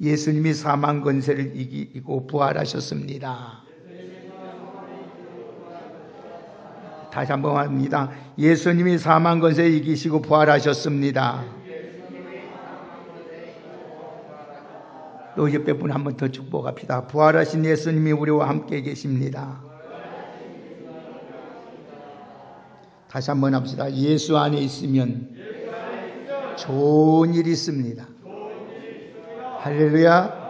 예수님이 사망 권세를 이기고 부활하셨습니다. 다시 한번 합니다. 예수님이 사망 권세를 이기시고 부활하셨습니다. 또 옆에 분 한 번 더 축복합시다. 부활하신 예수님이 우리와 함께 계십니다. 다시 한번 합시다. 예수 안에 있으면 좋은 일이 있습니다. 할렐루야.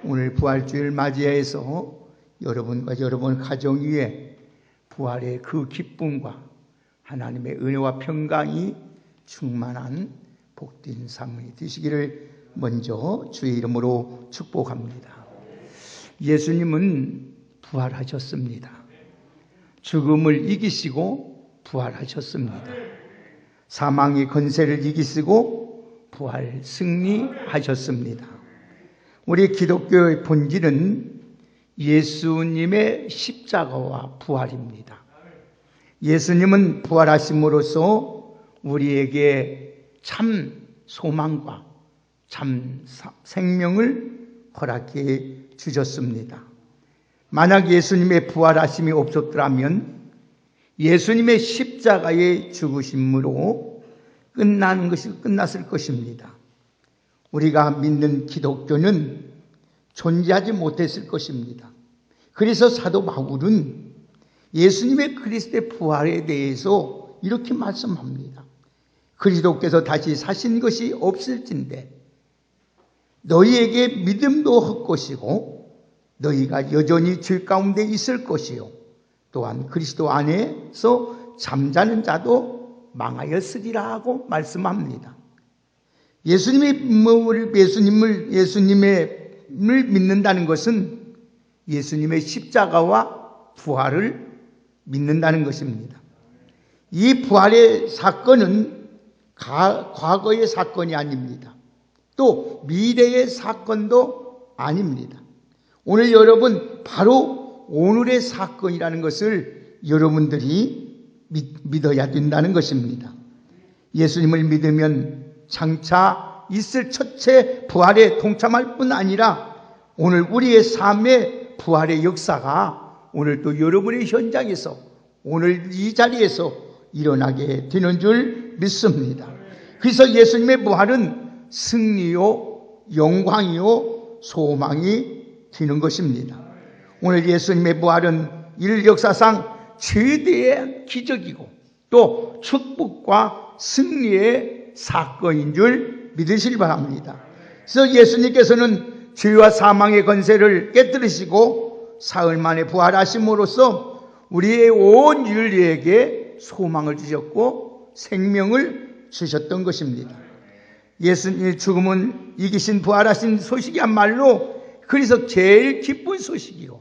오늘 부활주일 맞이해서 여러분과 여러분 가정 위에 부활의 그 기쁨과 하나님의 은혜와 평강이 충만한 복된 삶이 되시기를 먼저 주의 이름으로 축복합니다. 예수님은 부활하셨습니다. 죽음을 이기시고 부활하셨습니다. 사망의 권세를 이기시고 부활 승리하셨습니다. 우리 기독교의 본질은 예수님의 십자가와 부활입니다. 예수님은 부활하심으로써 우리에게 참 소망과 참 생명을 허락해 주셨습니다. 만약 예수님의 부활하심이 없었더라면 예수님의 십자가의 죽으심으로 끝났을 것입니다. 우리가 믿는 기독교는 존재하지 못했을 것입니다. 그래서 사도 바울은 예수님의 그리스도의 부활에 대해서 이렇게 말씀합니다. 그리스도께서 다시 사신 것이 없을진데 너희에게 믿음도 헛것이고 너희가 여전히 죄 가운데 있을 것이요 또한 그리스도 안에서 잠자는 자도 망하였으리라 하고 말씀합니다. 예수님을 믿는다는 것은 예수님의 십자가와 부활을 믿는다는 것입니다. 이 부활의 사건은 과거의 사건이 아닙니다. 또 미래의 사건도 아닙니다. 오늘 여러분 바로 오늘의 사건이라는 것을 여러분들이 믿어야 된다는 것입니다. 예수님을 믿으면 장차 있을 첫째 부활에 동참할 뿐 아니라 오늘 우리의 삶의 부활의 역사가 오늘 또 여러분의 현장에서 오늘 이 자리에서 일어나게 되는 줄 믿습니다. 그래서 예수님의 부활은 승리요, 영광이요, 소망이 되는 것입니다. 오늘 예수님의 부활은 인류 역사상 최대의 기적이고 또 축복과 승리의 사건인 줄 믿으시기 바랍니다. 그래서 예수님께서는 죄와 사망의 권세를 깨뜨리시고 사흘 만에 부활하심으로써 우리의 온 인류에게 소망을 주셨고 생명을 주셨던 것입니다. 예수님의 죽음은 이기신 부활하신 소식이야말로 그래서 제일 기쁜 소식이고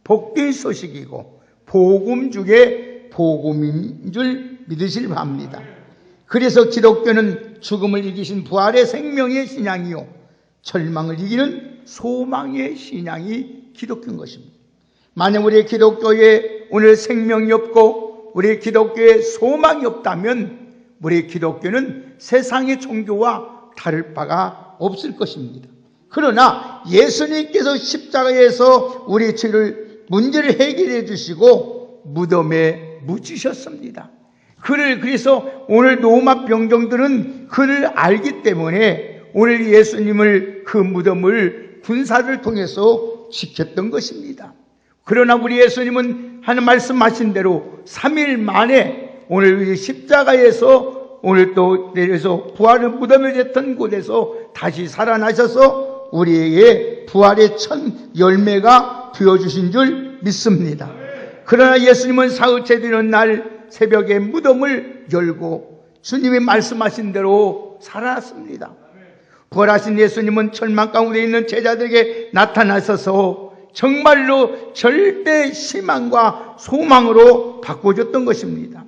복된 소식이고 복음 중에 복음인 줄 믿으실 바랍니다. 그래서 기독교는 죽음을 이기신 부활의 생명의 신앙이요 절망을 이기는 소망의 신앙이 기독교인 것입니다. 만약 우리 기독교에 오늘 생명이 없고 우리 기독교에 소망이 없다면 우리 기독교는 세상의 종교와 다를 바가 없을 것입니다. 그러나 예수님께서 십자가에서 우리 죄를 문제를 해결해 주시고 무덤에 묻히셨습니다. 그래서 오늘 노마 병정들은 그를 알기 때문에 오늘 예수님을 그 무덤을 군사를 통해서 지켰던 것입니다. 그러나 우리 예수님은 하는 말씀하신 대로 3일 만에 오늘 십자가에서 오늘 또 내려서 부활을 무덤에 됐던 곳에서 다시 살아나셔서 우리에게 부활의 첫 열매가 되어주신 줄 믿습니다. 그러나 예수님은 사흘째 되는 날 새벽에 무덤을 열고 주님이 말씀하신 대로 살아났습니다. 부활하신 예수님은 절망 가운데 있는 제자들에게 나타나셔서 정말로 절대 희망과 소망으로 바꿔줬던 것입니다.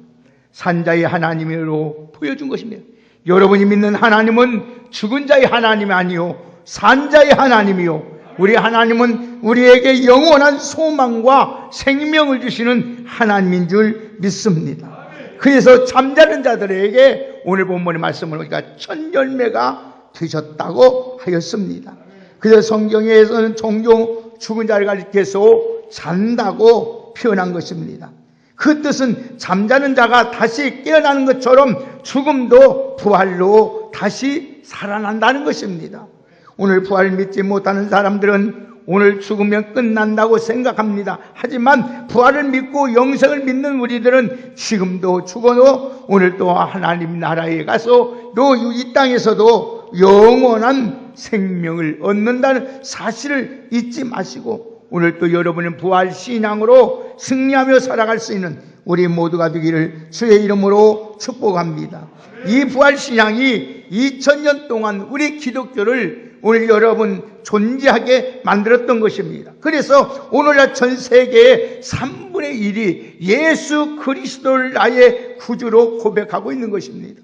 산자의 하나님으로 보여준 것입니다. 여러분이 믿는 하나님은 죽은 자의 하나님이 아니요 산자의 하나님이요 우리 하나님은 우리에게 영원한 소망과 생명을 주시는 하나님인 줄 믿습니다. 그래서 잠자는 자들에게 오늘 본문의 말씀을 보니까 첫 열매가 되셨다고 하였습니다. 그래서 성경에서는 종종 죽은 자를 가리켜서 잔다고 표현한 것입니다. 그 뜻은 잠자는 자가 다시 깨어나는 것처럼 죽음도 부활로 다시 살아난다는 것입니다. 오늘 부활 믿지 못하는 사람들은 오늘 죽으면 끝난다고 생각합니다. 하지만 부활을 믿고 영생을 믿는 우리들은 지금도 죽어도 오늘 또 하나님 나라에 가서 또 이 땅에서도 영원한 생명을 얻는다는 사실을 잊지 마시고 오늘 또 여러분은 부활 신앙으로 승리하며 살아갈 수 있는 우리 모두가 되기를 주의 이름으로 축복합니다. 이 부활 신앙이 2000년 동안 우리 기독교를 오늘 여러분 존재하게 만들었던 것입니다. 그래서 오늘날 전 세계의 3분의 1이 예수 그리스도를 나의 구주로 고백하고 있는 것입니다.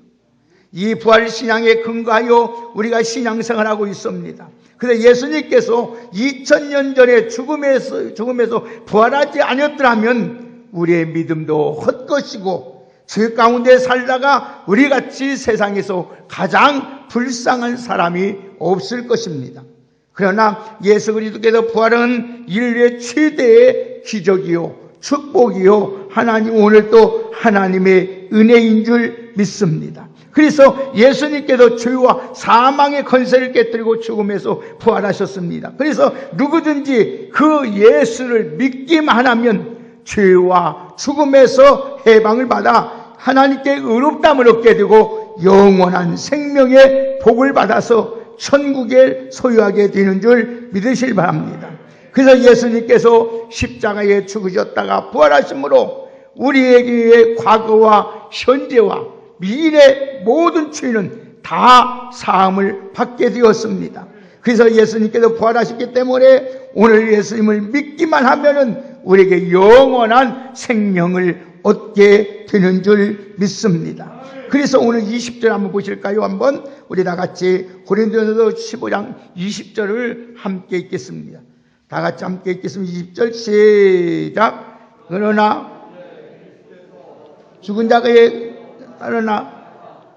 이 부활 신앙에 근거하여 우리가 신앙생활하고 있습니다. 그래서 예수님께서 2000년 전에 죽음에서 부활하지 않았더라면 우리의 믿음도 헛것이고 죄 가운데 살다가 우리같이 세상에서 가장 불쌍한 사람이 없을 것입니다. 그러나 예수 그리스도께서 부활은 인류의 최대의 기적이요 축복이요 하나님 오늘 또 하나님의 은혜인 줄 믿습니다. 그래서 예수님께서 죄와 사망의 권세를 깨뜨리고 죽음에서 부활하셨습니다. 그래서 누구든지 그 예수를 믿기만 하면 죄와 죽음에서 해방을 받아 하나님께 의롭다함을 얻게 되고 영원한 생명의 복을 받아서 천국에 소유하게 되는 줄 믿으시길 바랍니다. 그래서 예수님께서 십자가에 죽으셨다가 부활하심으로 우리에게 과거와 현재와 미래의 모든 죄는 다 사함을 받게 되었습니다. 그래서 예수님께서 부활하셨기 때문에 오늘 예수님을 믿기만 하면은 우리에게 영원한 생명을 얻게 되는 줄 믿습니다. 그래서 오늘 20절 한번 보실까요? 한번 우리 다 같이 고린도전서 15장 20절을 함께 읽겠습니다. 다 같이 함께 읽겠습니다. 20절 시작. 그러나 죽은 자가 그러나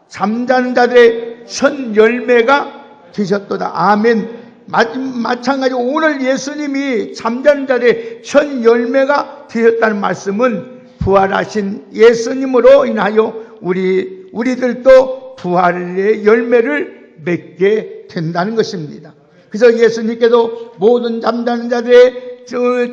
잠자는 자들의 첫 열매가 되셨도다. 아멘. 마찬가지로 오늘 예수님이 잠자는 자들의 첫 열매가 되셨다는 말씀은 부활하신 예수님으로 인하여 우리들도 부활의 열매를 맺게 된다는 것입니다. 그래서 예수님께서 모든 잠자는 자들의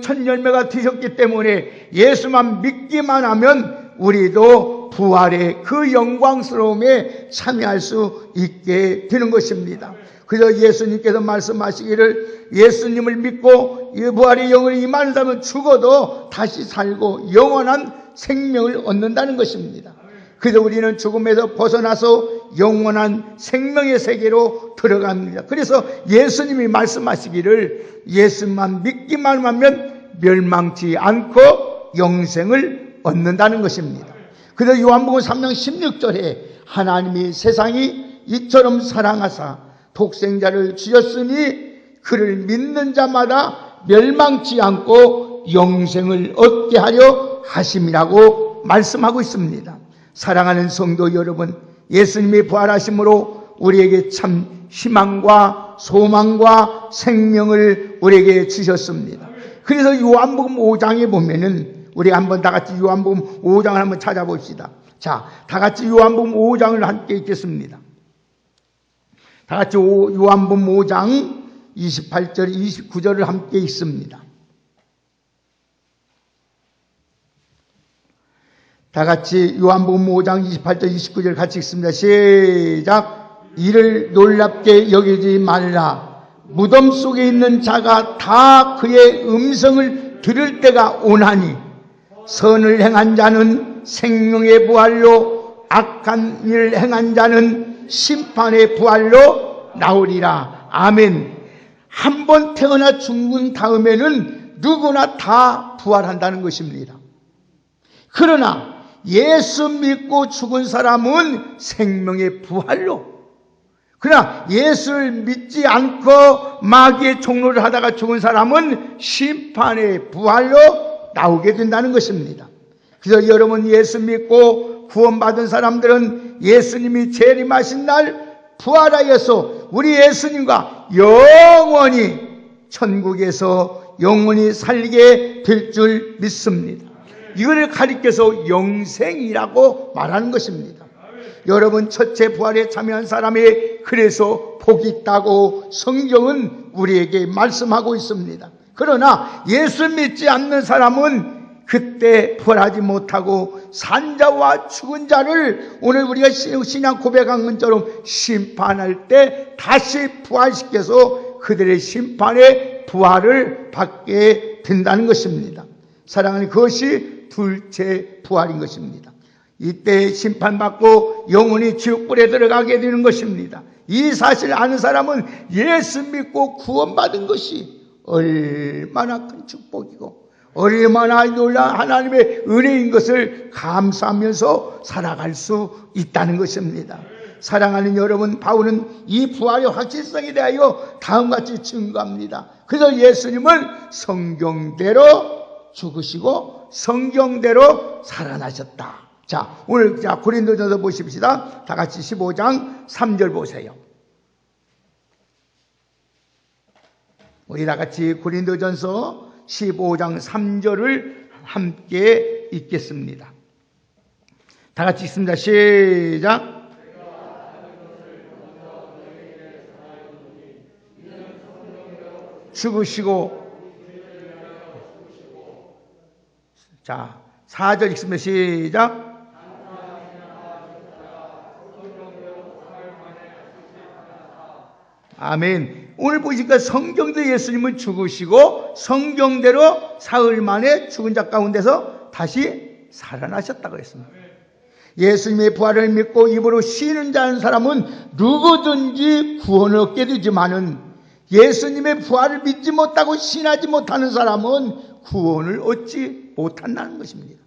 첫 열매가 되셨기 때문에 예수만 믿기만 하면 우리도 부활의 그 영광스러움에 참여할 수 있게 되는 것입니다. 그래서 예수님께서 말씀하시기를 예수님을 믿고 이 부활의 영을 임하는 사람은 죽어도 다시 살고 영원한 생명을 얻는다는 것입니다. 그래서 우리는 죽음에서 벗어나서 영원한 생명의 세계로 들어갑니다. 그래서 예수님이 말씀하시기를 예수만 믿기만 하면 멸망치 않고 영생을 얻는다는 것입니다. 그래서 요한복음 3장 16절에 하나님이 세상이 이처럼 사랑하사 독생자를 주셨으니 그를 믿는 자마다 멸망치 않고 영생을 얻게 하려 하심이라고 말씀하고 있습니다. 사랑하는 성도 여러분, 예수님이 부활하심으로 우리에게 참 희망과 소망과 생명을 우리에게 주셨습니다. 그래서 요한복음 5장에 보면은 우리 한번 다 같이 요한복음 5장을 한번 찾아봅시다. 자, 다 같이 요한복음 5장을 함께 읽겠습니다. 다 같이 요한복음 5장 28절, 29절을 함께 읽습니다. 다 같이 요한복음 5장 28절, 29절 같이 읽습니다. 시작. 이를 놀랍게 여기지 말라. 무덤 속에 있는 자가 다 그의 음성을 들을 때가 오나니 선을 행한 자는 생명의 부활로 악한 일을 행한 자는 심판의 부활로 나오리라. 아멘. 한 번 태어나 죽은 다음에는 누구나 다 부활한다는 것입니다. 그러나 예수 믿고 죽은 사람은 생명의 부활로, 그러나 예수를 믿지 않고 마귀의 종로를 하다가 죽은 사람은 심판의 부활로 나오게 된다는 것입니다. 그래서 여러분 예수 믿고 구원받은 사람들은 예수님이 재림하신 날 부활하여서 우리 예수님과 영원히 천국에서 영원히 살게 될 줄 믿습니다. 이걸 가리켜서 영생이라고 말하는 것입니다. 여러분, 첫째 부활에 참여한 사람이 그래서 복이 있다고 성경은 우리에게 말씀하고 있습니다. 그러나 예수 믿지 않는 사람은 그때 부활하지 못하고 산자와 죽은 자를 오늘 우리가 신앙 고백한 것처럼 심판할 때 다시 부활시켜서 그들의 심판의 부활을 받게 된다는 것입니다. 사랑하는, 그것이 둘째 부활인 것입니다. 이때 심판받고 영원히 지옥불에 들어가게 되는 것입니다. 이 사실을 아는 사람은 예수 믿고 구원받은 것이 얼마나 큰 축복이고 얼마나 놀라운 하나님의 은혜인 것을 감사하면서 살아갈 수 있다는 것입니다. 사랑하는 여러분, 바울은 이 부활의 확실성에 대하여 다음같이 증거합니다. 그래서 예수님은 성경대로 죽으시고 성경대로 살아나셨다. 자, 오늘 고린도전서 보십시다. 다 같이 15장 3절 보세요. 우리 다 같이 고린도전서 15장 3절을 함께 읽겠습니다. 다 같이 읽습니다. 시작. 죽으시고, 자, 4절 읽습니다. 시작. 아멘. 오늘 보니까 성경대로 예수님은 죽으시고 성경대로 사흘 만에 죽은 자 가운데서 다시 살아나셨다고 했습니다. 예수님의 부활을 믿고 입으로 쉬는 자는 사람은 누구든지 구원을 얻게 되지만은 예수님의 부활을 믿지 못하고 신하지 못하는 사람은 구원을 얻지 못한다는 것입니다.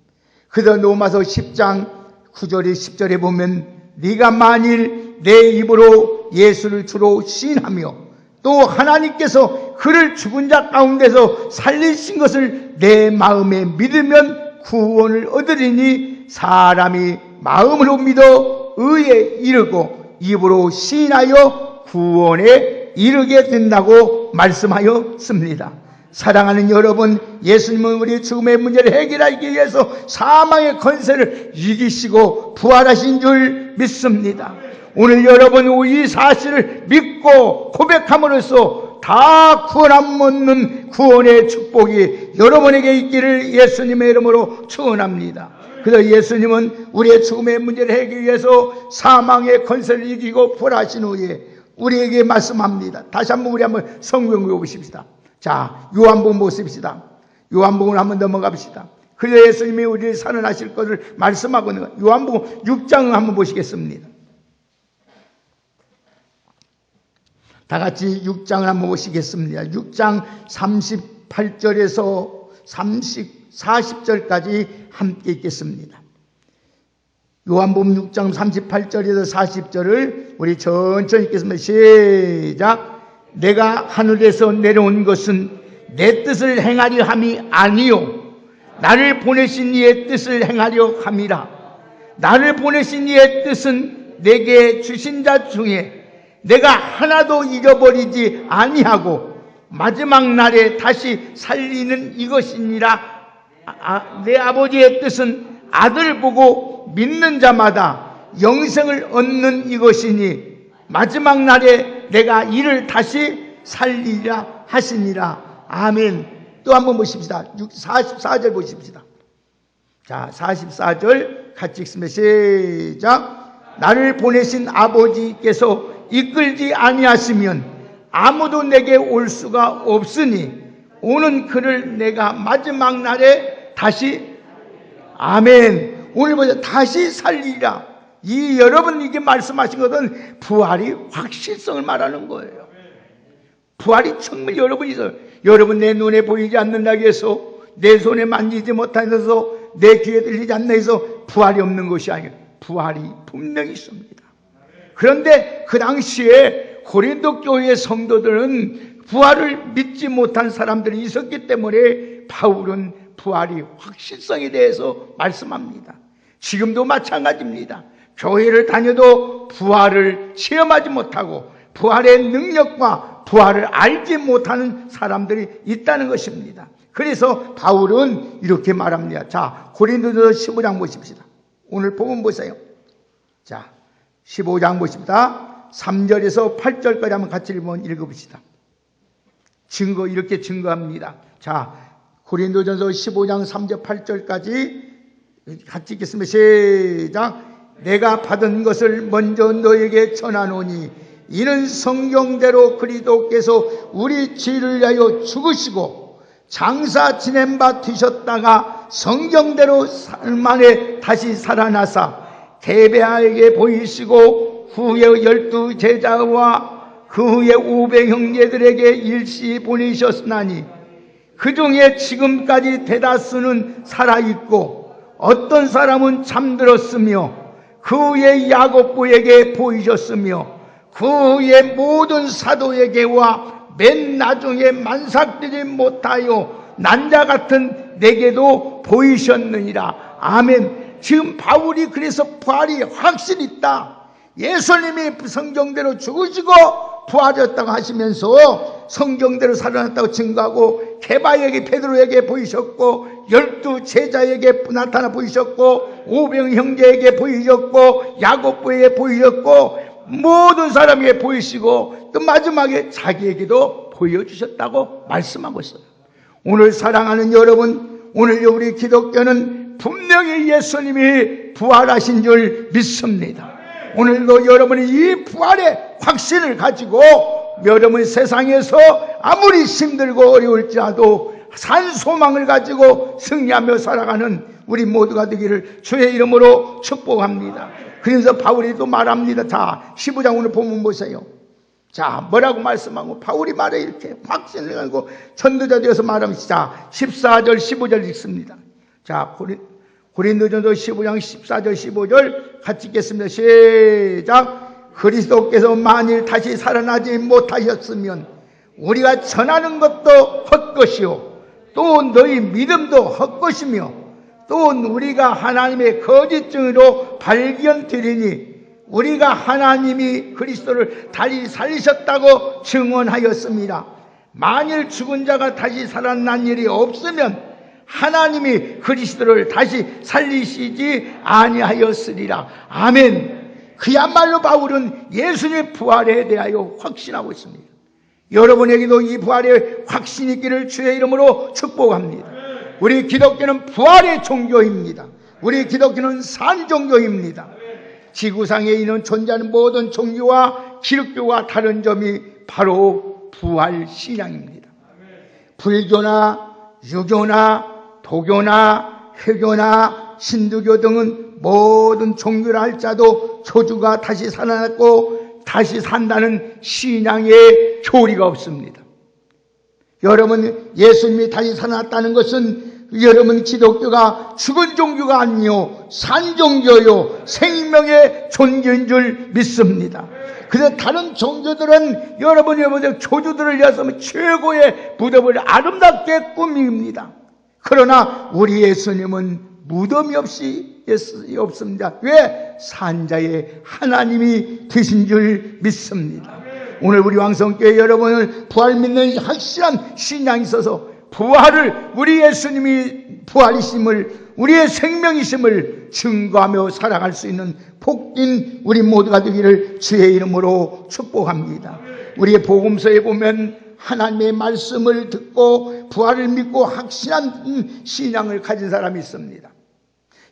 그래서 로마서 10장 9절에 10절에 보면 네가 만일 내 입으로 예수를 주로 시인하며 또 하나님께서 그를 죽은 자 가운데서 살리신 것을 내 마음에 믿으면 구원을 얻으리니 사람이 마음으로 믿어 의에 이르고 입으로 시인하여 구원에 이르게 된다고 말씀하였습니다. 사랑하는 여러분, 예수님은 우리 죽음의 문제를 해결하기 위해서 사망의 권세를 이기시고 부활하신 줄 믿습니다. 오늘 여러분 이 사실을 믿고 고백함으로써 다 구원 안 얻는 구원의 축복이 여러분에게 있기를 예수님의 이름으로 축원합니다. 그래서 예수님은 우리의 죽음의 문제를 해결하기 위해서 사망의 권세를 이기고 부활하신 후에 우리에게 말씀합니다. 다시 한번 우리 한번 성경 읽어보십시다. 자, 요한복음 보십시다. 요한복음을 한번 넘어갑시다. 그래서 예수님이 우리를 살아나실 것을 말씀하고 있는 거예요. 요한복음 6장을 한번 보시겠습니다. 다 같이 6장을 한번 보시겠습니다. 6장 38절에서 40절까지 함께 읽겠습니다. 요한복음 6장 38절에서 40절을 우리 천천히 읽겠습니다. 시작. 내가 하늘에서 내려온 것은 내 뜻을 행하려 함이 아니요 나를 보내신 이의 뜻을 행하려 함이라. 나를 보내신 이의 뜻은 내게 주신 자 중에 내가 하나도 잊어버리지 아니하고 마지막 날에 다시 살리는 이것이니라. 내 아버지의 뜻은 아들 보고 믿는 자마다 영생을 얻는 이것이니 마지막 날에 내가 이를 다시 살리라 하시니라. 아멘. 또 한번 보십시다. 44절 보십시다. 자, 44절 같이 읽습니다. 시작. 나를 보내신 아버지께서 이끌지 아니하시면 아무도 내게 올 수가 없으니 오는 그를 내가 마지막 날에 다시, 아멘. 오늘 보세요. 다시 살리라. 이 여러분 이게 말씀하신 것은 부활이 확실성을 말하는 거예요. 부활이 정말 여러분이 있어요. 여러분 내 눈에 보이지 않는다고 해서 내 손에 만지지 못하면서 내 귀에 들리지 않나 해서 부활이 없는 것이 아니에요. 부활이 분명히 있습니다. 그런데 그 당시에 고린도 교회의 성도들은 부활을 믿지 못한 사람들이 있었기 때문에 바울은 부활이 확실성에 대해서 말씀합니다. 지금도 마찬가지입니다. 교회를 다녀도 부활을 체험하지 못하고 부활의 능력과 부활을 알지 못하는 사람들이 있다는 것입니다. 그래서 바울은 이렇게 말합니다. 자, 고린도서 15장 보십시다. 오늘 본문 보세요. 자, 15장 보십시다. 3절에서 8절까지 한번 같이 읽어봅시다. 이렇게 증거합니다. 자, 고린도전서 15장 3절 8절까지 같이 읽겠습니다. 시작. 내가 받은 것을 먼저 너에게 전하노니 이는 성경대로 그리스도께서 우리 죄를 위하여 죽으시고 장사 지낸 바 되셨다가 성경대로 사흘 만에 다시 살아나사 게베아에게 보이시고 후에 12 제자와 그 후에 500 형제들에게 일시 보내셨으나니 그 중에 지금까지 대다수는 살아있고 어떤 사람은 잠들었으며 그 후에 야고보에게 보이셨으며 그 후에 모든 사도에게와 맨 나중에 만삭되지 못하여 난자 같은 내게도 보이셨느니라. 아멘. 지금 바울이 그래서 부활이 확실히 있다. 예수님이 성경대로 죽으시고 부활했다고 하시면서 성경대로 살아났다고 증거하고 게바에게 베드로에게 보이셨고 12 제자에게 나타나 보이셨고 500 형제에게 보이셨고 야고보에게 보이셨고 모든 사람에게 보이시고 또 마지막에 자기에게도 보여주셨다고 말씀하고 있어요. 오늘 사랑하는 여러분, 오늘 우리 기독교는 분명히 예수님이 부활하신 줄 믿습니다. 오늘도 여러분이 이 부활의 확신을 가지고 여러분 세상에서 아무리 힘들고 어려울지라도 산 소망을 가지고 승리하며 살아가는 우리 모두가 되기를 주의 이름으로 축복합니다. 그래서 바울이 또 말합니다. 자, 15장 오늘 본문 보세요. 자, 뭐라고 말씀하고 바울이 말해 이렇게 확신을 가지고 전도자 되어서 말합니다. 자, 14절 15절 읽습니다. 자, 고린도전서 15장 14절 15절 같이 읽겠습니다. 시작. 그리스도께서 만일 다시 살아나지 못하셨으면 우리가 전하는 것도 헛것이요 또 너희 믿음도 헛것이며 또 우리가 하나님의 거짓증으로 발견되리니 우리가 하나님이 그리스도를 다시 살리셨다고 증언하였습니다. 만일 죽은 자가 다시 살아난 일이 없으면 하나님이 그리스도를 다시 살리시지 아니하였으리라. 아멘. 그야말로 바울은 예수님의 부활에 대하여 확신하고 있습니다. 여러분에게도 이 부활의 확신이 있기를 주의 이름으로 축복합니다. 우리 기독교는 부활의 종교입니다. 우리 기독교는 산 종교입니다. 지구상에 있는 존재하는 모든 종교와 기독교와 다른 점이 바로 부활 신앙입니다. 불교나 유교나 도교나 회교나 신두교 등은 모든 종교를 할지라도 교주가 다시 살아났고 다시 산다는 신앙의 교리가 없습니다. 여러분, 예수님이 다시 살아났다는 것은 여러분 기독교가 죽은 종교가 아니요 산 종교요 생명의 존재인 줄 믿습니다. 그래서 다른 종교들은 여러분이 교주들을 위해서 최고의 무덤을 아름답게 꾸밉니다. 그러나 우리 예수님은 무덤이 없습니다. 왜? 산자의 하나님이 되신 줄 믿습니다. 오늘 우리 왕성교회 여러분을 부활 믿는 확실한 신앙이 있어서 부활을, 우리 예수님이 부활이심을, 우리의 생명이심을 증거하며 살아갈 수 있는 복인 우리 모두가 되기를 주의 이름으로 축복합니다. 우리의 복음서에 보면 하나님의 말씀을 듣고 부활을 믿고 확신한 신앙을 가진 사람이 있습니다.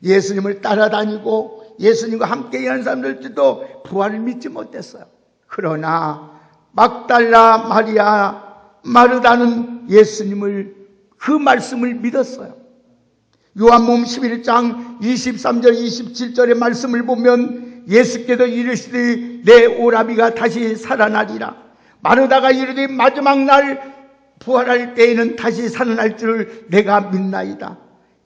예수님을 따라다니고 예수님과 함께 일하는 사람들도 부활을 믿지 못했어요. 그러나 막달라 마리아 마르다는 예수님을, 그 말씀을 믿었어요. 요한복음 11장 23절 27절의 말씀을 보면 예수께서 이르시되 내 오라비가 다시 살아나리라. 마르다가 이르되 마지막 날 부활할 때에는 다시 살아날 줄 내가 믿나이다.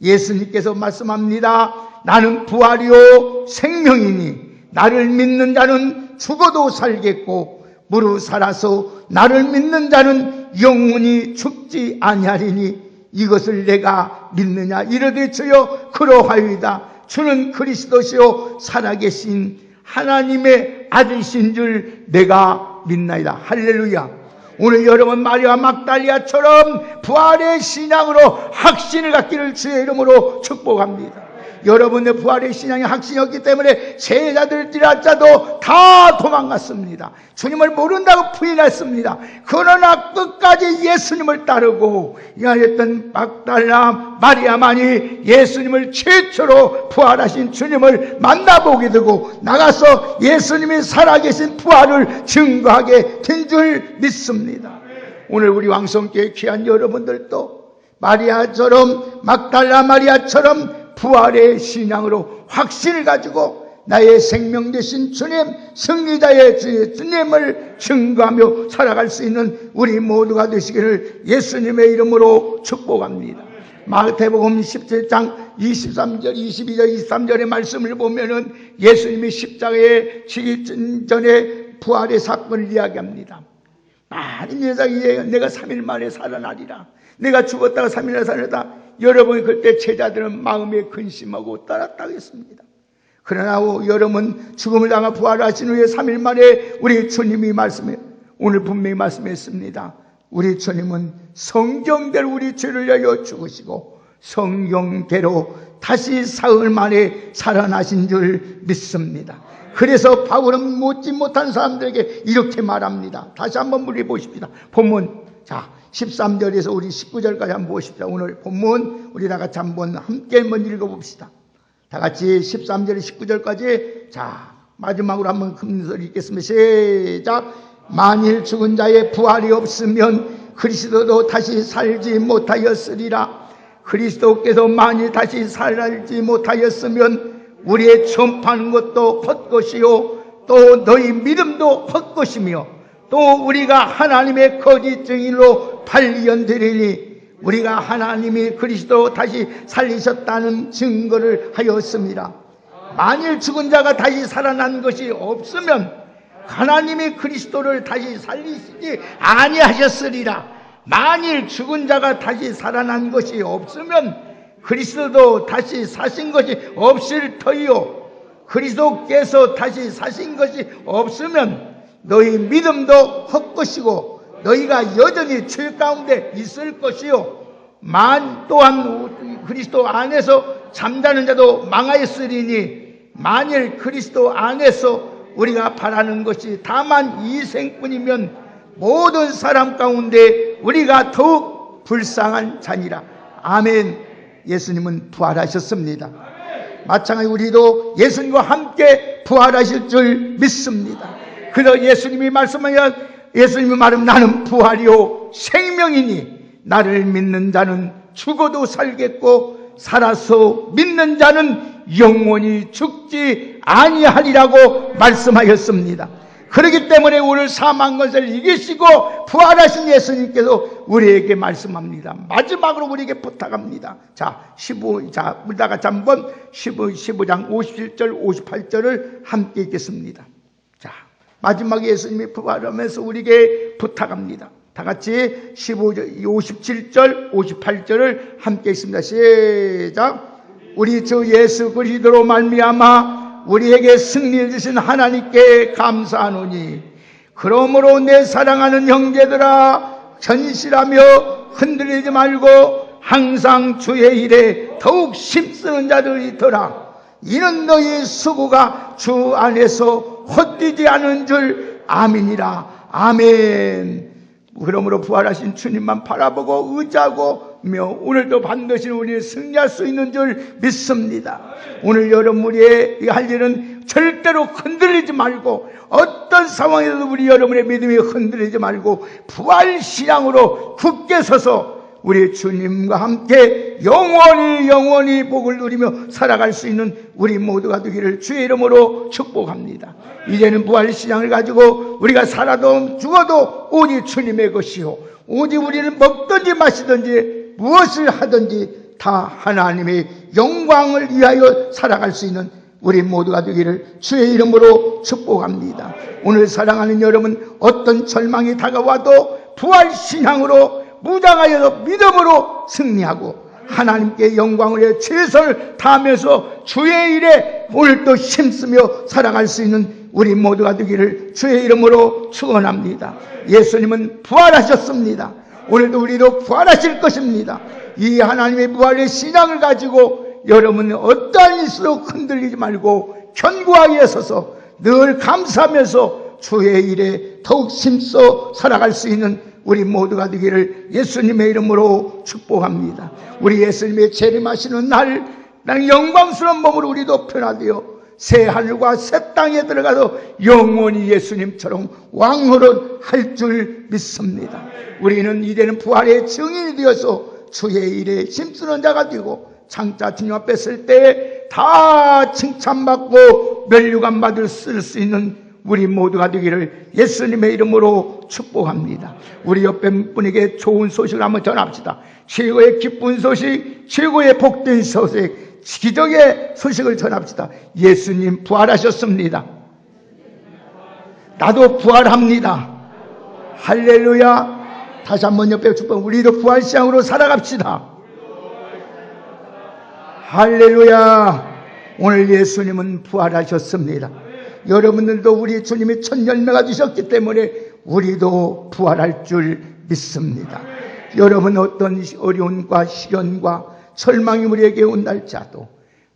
예수님께서 말씀합니다. 나는 부활이요 생명이니 나를 믿는 자는 죽어도 살겠고 무릇 살아서 나를 믿는 자는 영원히 죽지 아니하리니 이것을 내가 믿느냐. 이르되 주여 그러하이다. 주는 그리스도시요 살아계신 하나님의 아들이신 줄 내가 믿나이다. 할렐루야. 오늘 여러분 마리아 막달리아처럼 부활의 신앙으로 확신을 갖기를 주의 이름으로 축복합니다. 여러분의 부활의 신앙이 확신이었기 때문에 제자들이라자도 다 도망갔습니다. 주님을 모른다고 부인했습니다. 그러나 끝까지 예수님을 따르고 이하였던 막달라 마리아만이 예수님을 최초로 부활하신 주님을 만나보게 되고 나가서 예수님이 살아계신 부활을 증거하게 된 줄 믿습니다. 오늘 우리 왕성교회 귀한 여러분들도 마리아처럼 막달라 마리아처럼 부활의 신앙으로 확신을 가지고 나의 생명 되신 주님, 승리자의 주님을 증거하며 살아갈 수 있는 우리 모두가 되시기를 예수님의 이름으로 축복합니다. 마태복음 17장 23절, 22절, 23절의 말씀을 보면은 예수님이 십자가에 지기 전에 부활의 사건을 이야기합니다. 많은 여자가 내가 3일 만에 살아나리라. 내가 죽었다가 3일 만에 살아나다. 여러분이 그때 제자들은 마음에 근심하고 따랐다고 했습니다. 그러나 여러분 죽음을 당하 부활하신 후에 3일 만에 우리 주님이 오늘 분명히 말씀했습니다. 우리 주님은 성경대로 우리 죄를 위하여 죽으시고 성경대로 다시 사흘 만에 살아나신 줄 믿습니다. 그래서 바울은 묻지 못한 사람들에게 이렇게 말합니다. 다시 한번 우리 보십시다. 본문 13절에서 우리 19절까지 한번 보십시다. 오늘 본문 우리 다 같이 한번 함께 읽어봅시다. 다 같이 13절 19절까지 마지막으로 한번 큰 소리 읽겠습니다. 시작. 만일 죽은 자의 부활이 없으면 그리스도도 다시 살지 못하였으리라. 그리스도께서 만일 다시 살지 못하였으면 우리의 전파하는 것도 헛것이요 또 너희 믿음도 헛것이며 또 우리가 하나님의 거짓 증인으로 발견되리니 우리가 하나님이 그리스도 다시 살리셨다는 증거를 하였습니다. 만일 죽은 자가 다시 살아난 것이 없으면 하나님이 그리스도를 다시 살리시지 아니하셨으리라. 만일 죽은 자가 다시 살아난 것이 없으면 그리스도도 다시 사신 것이 없을 터이요 그리스도께서 다시 사신 것이 없으면 너희 믿음도 헛것이고 너희가 여전히 죄 가운데 있을 것이요 또한 그리스도 안에서 잠자는 자도 망하였으리니 만일 그리스도 안에서 우리가 바라는 것이 다만 이 생뿐이면 모든 사람 가운데 우리가 더욱 불쌍한 자니라. 아멘. 예수님은 부활하셨습니다. 마찬가지로 우리도 예수님과 함께 부활하실 줄 믿습니다. 그래서 예수님이 말씀하여 예수님이 말하면 나는 부활이요 생명이니 나를 믿는 자는 죽어도 살겠고 살아서 믿는 자는 영원히 죽지 아니하리라고 말씀하였습니다. 그렇기 때문에 오늘 사망 것을 이기시고 부활하신 예수님께서 우리에게 말씀합니다. 마지막으로 우리에게 부탁합니다. 우리 다 같이 한번 15장 57절 58절을 함께 읽겠습니다. 마지막에 예수님이 부활하면서 우리에게 부탁합니다. 다 같이 57절 58절을 함께 읽습니다. 시작. 우리 주 예수 그리스도로 말미암아 우리에게 승리를 주신 하나님께 감사하노니 그러므로 내 사랑하는 형제들아 전실하며 흔들리지 말고 항상 주의 일에 더욱 힘쓰는 자들이 있더라. 이는 너희 수고가 주 안에서 헛되지 않은 줄 아멘이라. 아멘. 그러므로 부활하신 주님만 바라보고 의지하고 오늘도 반드시 우리 승리할 수 있는 줄 믿습니다. 오늘 여러분 우리의 할 일은 절대로 흔들리지 말고 어떤 상황에서도 우리 여러분의 믿음이 흔들리지 말고 부활신앙으로 굳게 서서 우리 주님과 함께 영원히 복을 누리며 살아갈 수 있는 우리 모두가 되기를 주의 이름으로 축복합니다. 이제는 부활신앙을 가지고 우리가 살아도 죽어도 오직 주님의 것이요 오직 우리는 먹든지 마시든지 무엇을 하든지 다 하나님의 영광을 위하여 살아갈 수 있는 우리 모두가 되기를 주의 이름으로 축복합니다. 오늘 사랑하는 여러분 어떤 절망이 다가와도 부활신앙으로 무장하여서 믿음으로 승리하고 하나님께 영광을 위해 최선을 다하면서 주의 일에 오늘도 힘쓰며 살아갈 수 있는 우리 모두가 되기를 주의 이름으로 축원합니다. 예수님은 부활하셨습니다. 오늘도 우리도 부활하실 것입니다. 이 하나님의 부활의 신앙을 가지고 여러분은 어떠한 일수로 흔들리지 말고 견고하게 서서 늘 감사하면서 주의 일에 더욱 힘써 살아갈 수 있는 우리 모두가 되기를 예수님의 이름으로 축복합니다. 우리 예수님의 재림하시는 날, 영광스러운 몸으로 우리도 변화되어 새 하늘과 새 땅에 들어가서 영원히 예수님처럼 왕노릇할 줄 믿습니다. 우리는 이제는 부활의 증인이 되어서 주의 일에 힘쓰는 자가 되고 장차 주님 앞에 설 때 다 칭찬받고 면류관 받을 수 있는 우리 모두가 되기를 예수님의 이름으로 축복합니다. 우리 옆에 분에게 좋은 소식을 한번 전합시다. 최고의 기쁜 소식, 최고의 복된 소식, 기적의 소식을 전합시다. 예수님 부활하셨습니다. 나도 부활합니다. 할렐루야. 다시 한번 옆에 축복. 우리도 부활시장으로 살아갑시다. 할렐루야. 오늘 예수님은 부활하셨습니다. 여러분들도 우리 주님이 첫 열매가 되셨기 때문에 우리도 부활할 줄 믿습니다. 여러분 어떤 어려움과 시련과 절망이 우리에게 온날지라도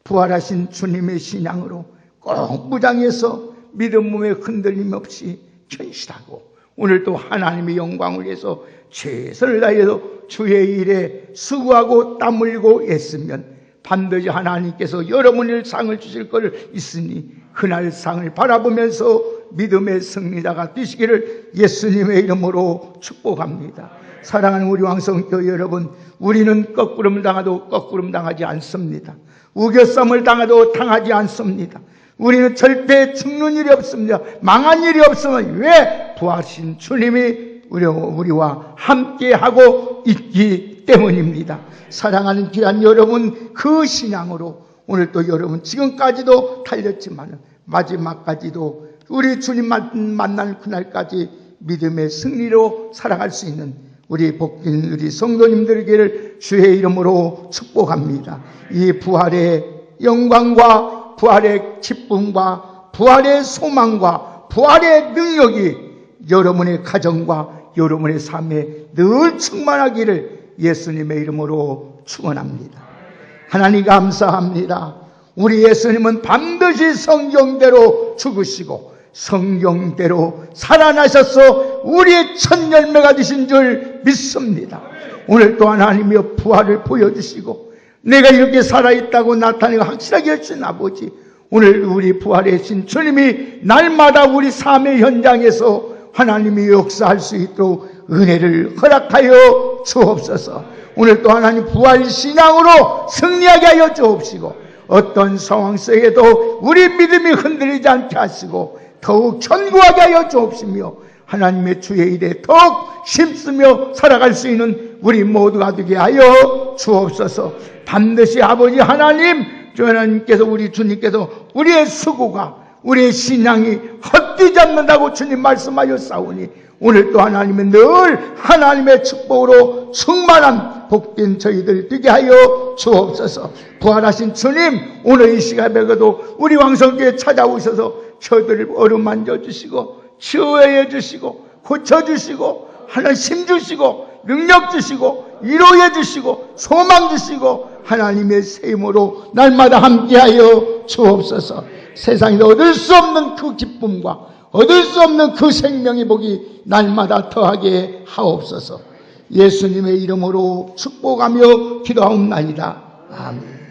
부활하신 주님의 신앙으로 꼭 무장해서 믿음 몸에 흔들림 없이 견실하고 오늘도 하나님의 영광을 위해서 최선을 다해서 주의 일에 수고하고 땀 흘리고 애쓰면 반드시 하나님께서 여러분을 상을 주실 것을 있으니 그날 상을 바라보면서 믿음의 승리자가 되시기를 예수님의 이름으로 축복합니다. 사랑하는 우리 왕성교회 여러분, 우리는 거꾸름 당하도 거꾸름 당하지 않습니다. 우겨쌈을 당하도 당하지 않습니다. 우리는 절대 죽는 일이 없습니다. 망한 일이 없으면 왜? 부활하신 주님이 우리와 함께하고 있기 때문입니다. 사랑하는 귀한 여러분, 그 신앙으로 오늘 또 여러분 지금까지도 달렸지만 마지막까지도 우리 주님 만날 그날까지 믿음의 승리로 살아갈 수 있는 우리 복된 우리 성도님들에게를 주의 이름으로 축복합니다. 이 부활의 영광과 부활의 기쁨과 부활의 소망과 부활의 능력이 여러분의 가정과 여러분의 삶에 늘 충만하기를 예수님의 이름으로 축원합니다. 하나님 감사합니다. 우리 예수님은 반드시 성경대로 죽으시고 성경대로 살아나셔서 우리의 첫 열매가 되신 줄 믿습니다. 오늘 또 하나님의 부활을 보여주시고 내가 이렇게 살아있다고 나타내고 확실하게 해주신 아버지, 오늘 우리 부활의 신 주님이 날마다 우리 삶의 현장에서 하나님이 역사할 수 있도록 은혜를 허락하여 주옵소서. 오늘 또 하나님 부활 신앙으로 승리하게 하여 주옵시고 어떤 상황 속에도 우리 믿음이 흔들리지 않게 하시고 더욱 견고하게 하여 주옵시며 하나님의 주의 일에 더욱 힘쓰며 살아갈 수 있는 우리 모두가 되게 하여 주옵소서. 반드시 아버지 하나님, 주 하나님께서 우리 주님께서 우리의 수고가 우리의 신앙이 헛되지 않는다고 주님 말씀하여 싸우니 오늘 또 하나님은 늘 하나님의 축복으로 충만한 복된 저희들 되게 하여 주옵소서. 부활하신 주님, 오늘 이 시간에도 우리 왕성교회에 찾아오셔서 저희들을 어루만져 주시고 치유해 주시고 고쳐주시고 하나님 힘 주시고 능력 주시고 위로해 주시고 소망 주시고 하나님의 새 힘으로 날마다 함께하여 주옵소서. 세상에서 얻을 수 없는 그 기쁨과 얻을 수 없는 그 생명의 복이 날마다 더하게 하옵소서. 예수님의 이름으로 축복하며 기도하옵나이다. 아멘.